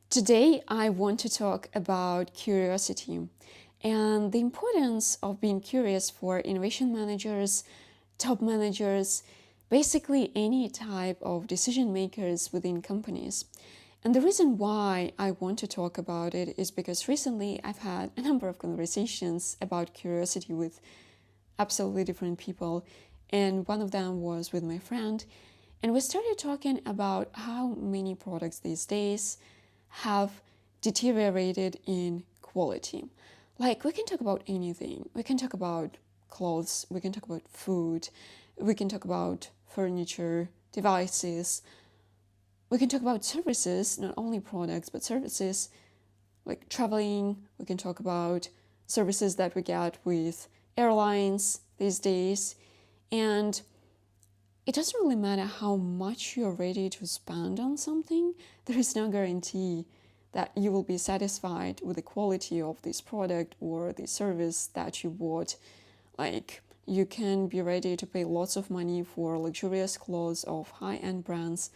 Today, I want to talk about curiosity and the importance of being curious for innovation managers, top managers, basically any type of decision makers within companies. And the reason why I want to talk about it is because recently I've had a number of conversations about curiosity with absolutely different people. And one of them was with my friend. And we started talking about how many products these days have deteriorated in quality. Like, we can talk about anything. We can talk about clothes, we can talk about food, we can talk about furniture, devices, we can talk about services, not only products, but services like traveling. We can talk about services that we get with airlines these days. And it doesn't really matter how much you're ready to spend on something, there is no guarantee that you will be satisfied with the quality of this product or the service that you bought. Like, you can be ready to pay lots of money for luxurious clothes of high-end brands,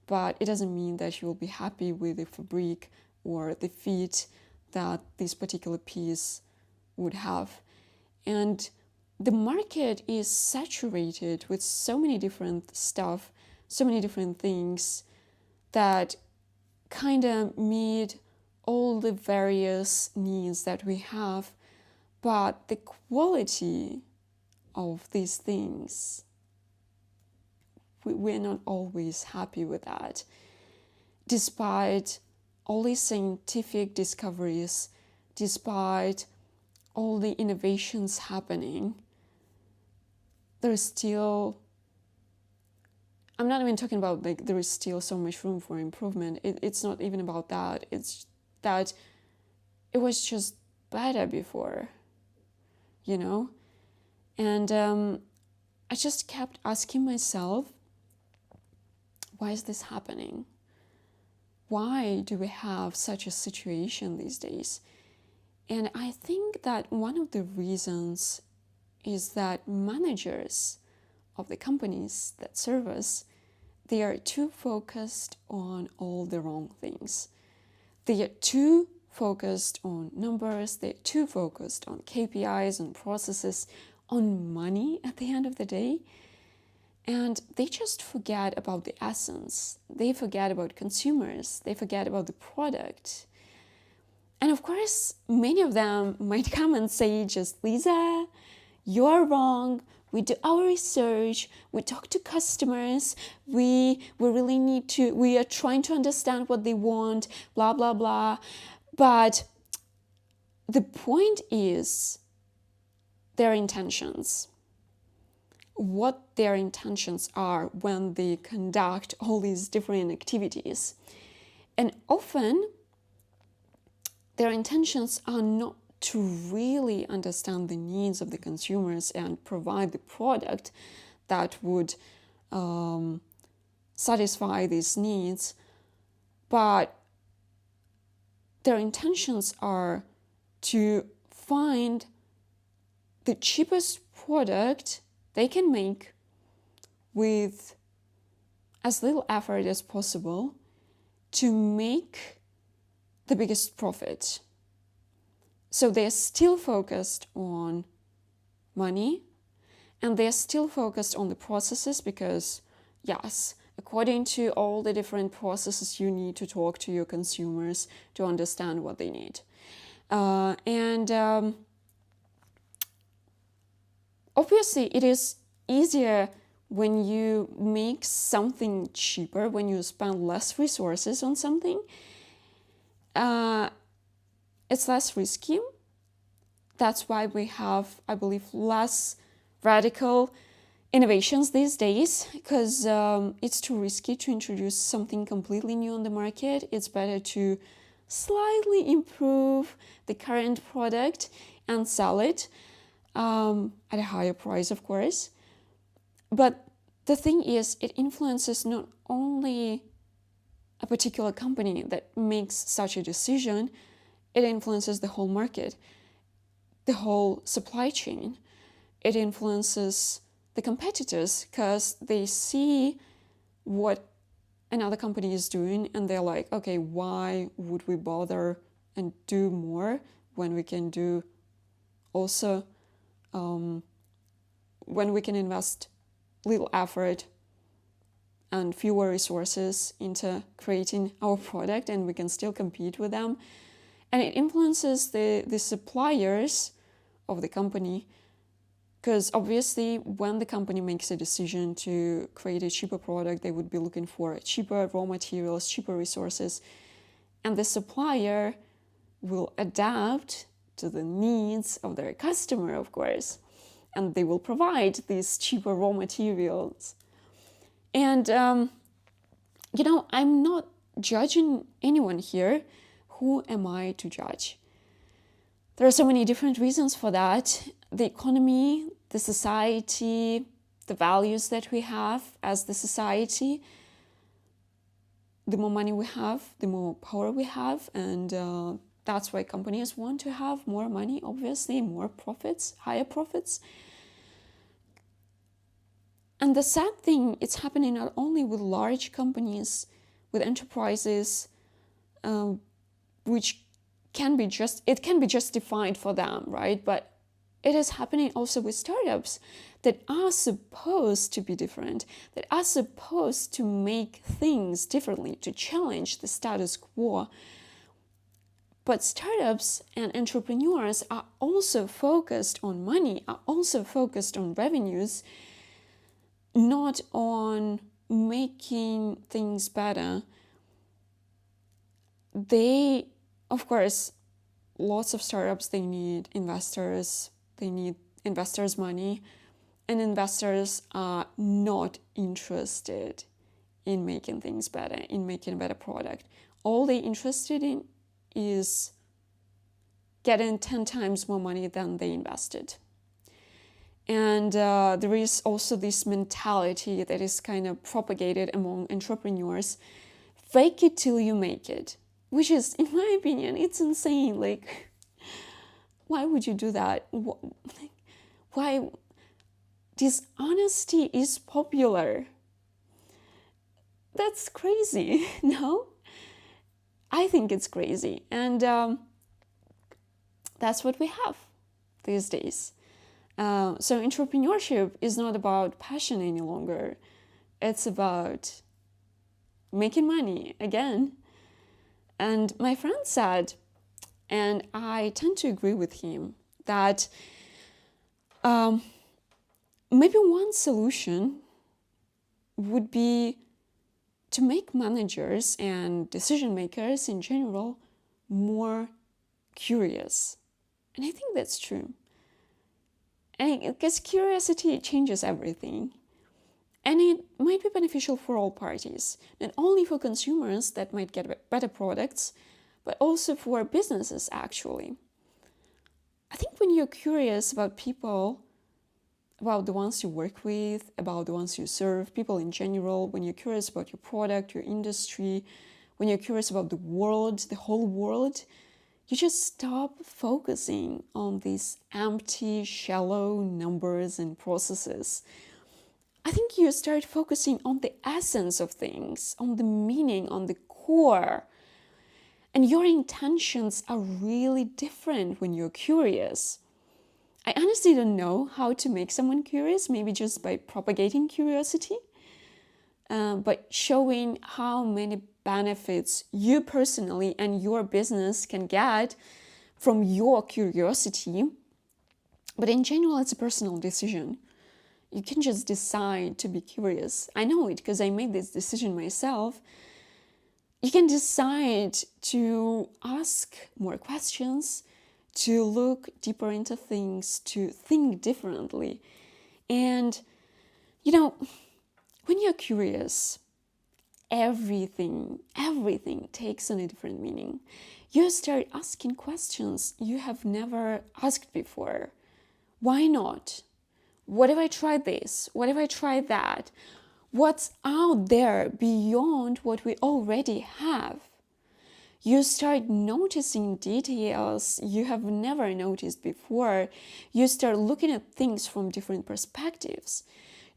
but it doesn't mean that you will be happy with the fabric or the fit that this particular piece would have. And the market is saturated with so many different stuff, so many different things that kind of meet all the various needs that we have, but the quality of these things, we're not always happy with that. Despite all these scientific discoveries, despite all the innovations happening, there's still, I'm not even talking about like there is still so much room for improvement. It's not even about that. It's that it was just better before, you know? And I just kept asking myself, why is this happening? Why do we have such a situation these days? And I think that one of the reasons is that managers of the companies that serve us, they are too focused on all the wrong things. They are too focused on numbers, they're too focused on KPIs and processes, on money at the end of the day. And they just forget about the essence. They forget about consumers. They forget about the product. And of course, many of them might come and say, just Lisa, you're wrong. We do our research, we talk to customers, we are trying to understand what they want, blah, blah, blah. But the point is their intentions. What their intentions are when they conduct all these different activities. And often their intentions are not to really understand the needs of the consumers and provide the product that would satisfy these needs, but their intentions are to find the cheapest product they can make with as little effort as possible to make the biggest profit. So they're still focused on money, and they're still focused on the processes because, yes, according to all the different processes, you need to talk to your consumers to understand what they need. Obviously, it is easier when you make something cheaper, when you spend less resources on something. It's less risky. That's why we have, I believe, less radical innovations these days, because it's too risky to introduce something completely new on the market. It's better to slightly improve the current product and sell it at a higher price, of course. But the thing is, it influences not only a particular company that makes such a decision, it influences the whole market, the whole supply chain. It influences the competitors because they see what another company is doing, and they're like, okay, why would we bother and do more when we can do also, when we can invest little effort and fewer resources into creating our product, and we can still compete with them. And it influences the suppliers of the company, because obviously when the company makes a decision to create a cheaper product, they would be looking for cheaper raw materials, cheaper resources, and the supplier will adapt to the needs of their customer, of course, and they will provide these cheaper raw materials. And, I'm not judging anyone here. Who am I to judge? There are so many different reasons for that. The economy, the society, the values that we have as the society. The more money we have, the more power we have, and that's why companies want to have more money, obviously, more profits, higher profits. And the sad thing, it's happening not only with large companies, with enterprises, which can be justified for them, right? But it is happening also with startups that are supposed to be different, that are supposed to make things differently, to challenge the status quo. But startups and entrepreneurs are also focused on money, are also focused on revenues, not on making things better. They, of course, lots of startups, they need investors money, and investors are not interested in making things better, in making a better product. All they're interested in is getting 10 times more money than they invested. And there is also this mentality that is kind of propagated among entrepreneurs: fake it till you make it, which is, in my opinion, it's insane. Like, why would you do that? Why? Dishonesty is popular. That's crazy, no? I think it's crazy. And that's what we have these days. So entrepreneurship is not about passion any longer. It's about making money again. And my friend said, and I tend to agree with him, that maybe one solution would be to make managers and decision makers in general more curious. And I think that's true. And because curiosity changes everything. And it might be beneficial for all parties, not only for consumers that might get better products, but also for businesses, actually. I think when you're curious about people, about the ones you work with, about the ones you serve, people in general, when you're curious about your product, your industry, when you're curious about the world, the whole world, you just stop focusing on these empty, shallow numbers and processes. I think you start focusing on the essence of things, on the meaning, on the core. And your intentions are really different when you're curious. I honestly don't know how to make someone curious, maybe just by propagating curiosity, but showing how many benefits you personally and your business can get from your curiosity. But in general, it's a personal decision. You can just decide to be curious. I know it because I made this decision myself. You can decide to ask more questions, to look deeper into things, to think differently. And, when you're curious, everything takes on a different meaning. You start asking questions you have never asked before. Why not? What if I tried this? What if I tried that? What's out there beyond what we already have? You start noticing details you have never noticed before. You start looking at things from different perspectives.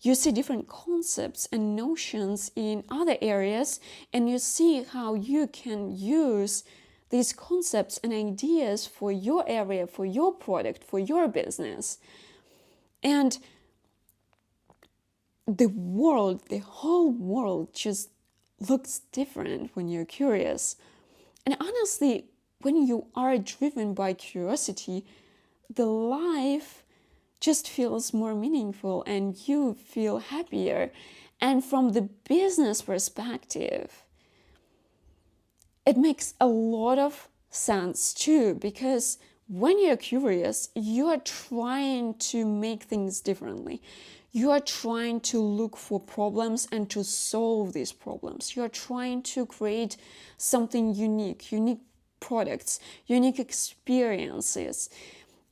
You see different concepts and notions in other areas, and you see how you can use these concepts and ideas for your area, for your product, for your business. And the whole world just looks different when you're curious. And honestly, when you are driven by curiosity, the life just feels more meaningful and you feel happier. And from the business perspective, it makes a lot of sense too, because when you're curious, you are trying to make things differently. You are trying to look for problems and to solve these problems. You are trying to create something unique products, unique experiences.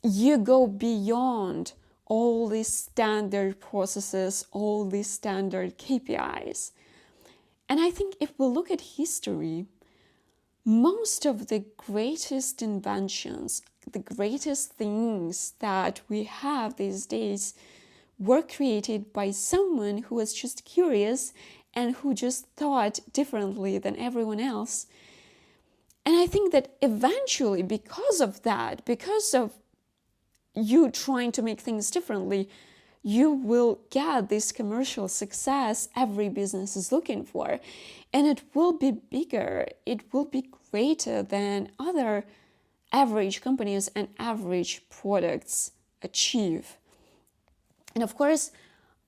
You go beyond all these standard processes, all these standard KPIs. And I think if we look at history, most of the greatest inventions, the greatest things that we have these days were created by someone who was just curious and who just thought differently than everyone else. And I think that eventually, because of that, because of you trying to make things differently, you will get this commercial success every business is looking for. And it will be bigger, it will be greater than other average companies and average products achieve. And of course,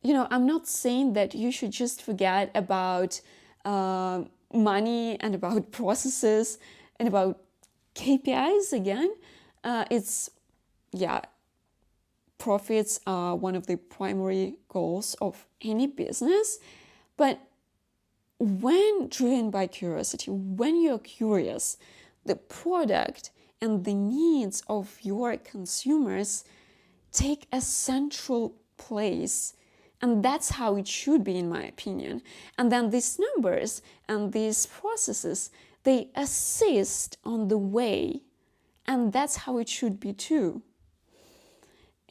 I'm not saying that you should just forget about money and about processes and about KPIs again. Profits are one of the primary goals of any business. But when driven by curiosity, when you're curious, the product and the needs of your consumers take a central place. And that's how it should be, in my opinion. And then these numbers and these processes, they assist on the way. And that's how it should be too.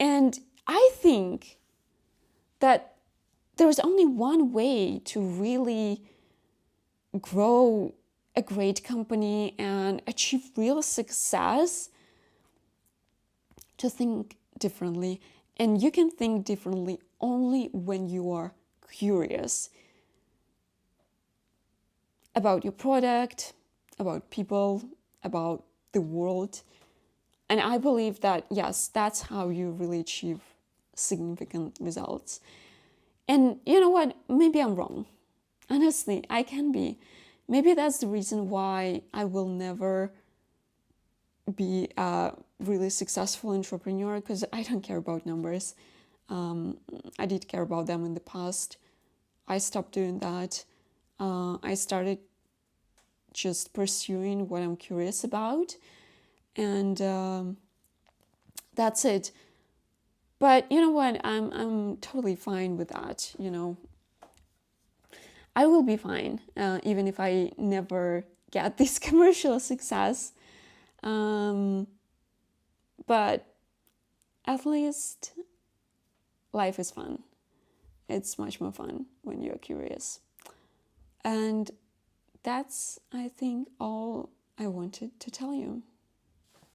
And I think that there's only one way to really grow a great company and achieve real success: to think differently. And you can think differently only when you are curious about your product, about people, about the world. And I believe that, yes, that's how you really achieve significant results. And you know what? Maybe I'm wrong. Honestly, I can be. Maybe that's the reason why I will never be a really successful entrepreneur, because I don't care about numbers. I did care about them in the past. I stopped doing that. I started just pursuing what I'm curious about. And that's it. But you know what? I'm totally fine with that. I will be fine, even if I never get this commercial success. But at least life is fun. It's much more fun when you're curious. And that's, I think, all I wanted to tell you.